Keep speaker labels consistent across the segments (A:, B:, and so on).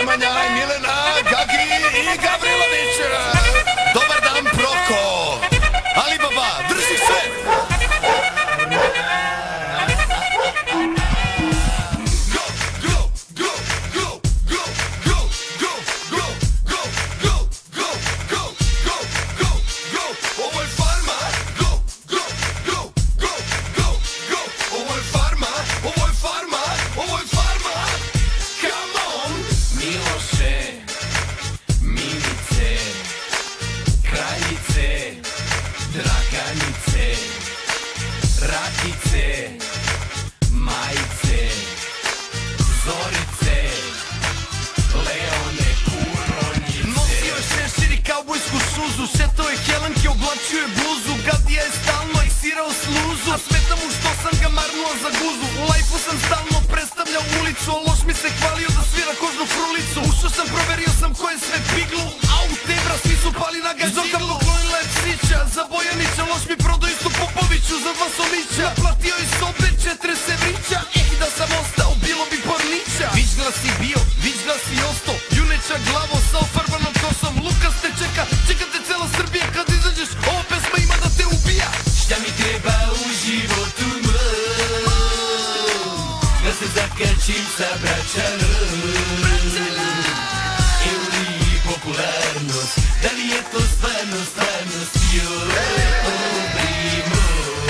A: Nemanja i Milena, Gagi i Gavrilović. Dobar dan, Proko. Alibaba, drži se.
B: Draganice, Rakice, Majice, Zorice, Leone, Kuronjice.
A: Nosio je šešir i kaubojsku šuzu, šetao je Helenke, oblačio je bluzu. Gadija je stalno eksirao sluzu, a smeta mu što sam ga marnuo za guzu. U lajfu sam stalno predstavljao ulicu, a loš mi se hvalio da svira kožnu frulicu. Ušao sam, proverio sam ko je sve piglu, a u tebra svi su pali na gaziglu. Za Bojanića, loš mi prodao istu Popoviću, za dva Somića naplatio iz sobe 40 evrića. Da sam ostao, bilo bi pornića. Viđla si bio, viđla si osto, juneča glavo sa ofarbanom kosom. Lukas te čeka, čeka te cela Srbija. Kad izađeš, ova pesma ima da te ubija.
B: Šta mi treba u životu moj, da se zakačim sa braćanom i uliji popularnost. Da li je to stvarnost, stvarnost, dobri moj?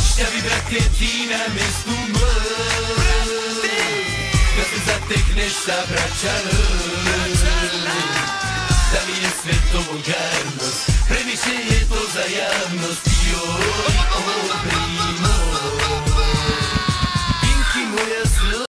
B: Šta bi, brate, ti na mestu moj, da se zatekneš sa braćanom? Da li je sve to vulgarno?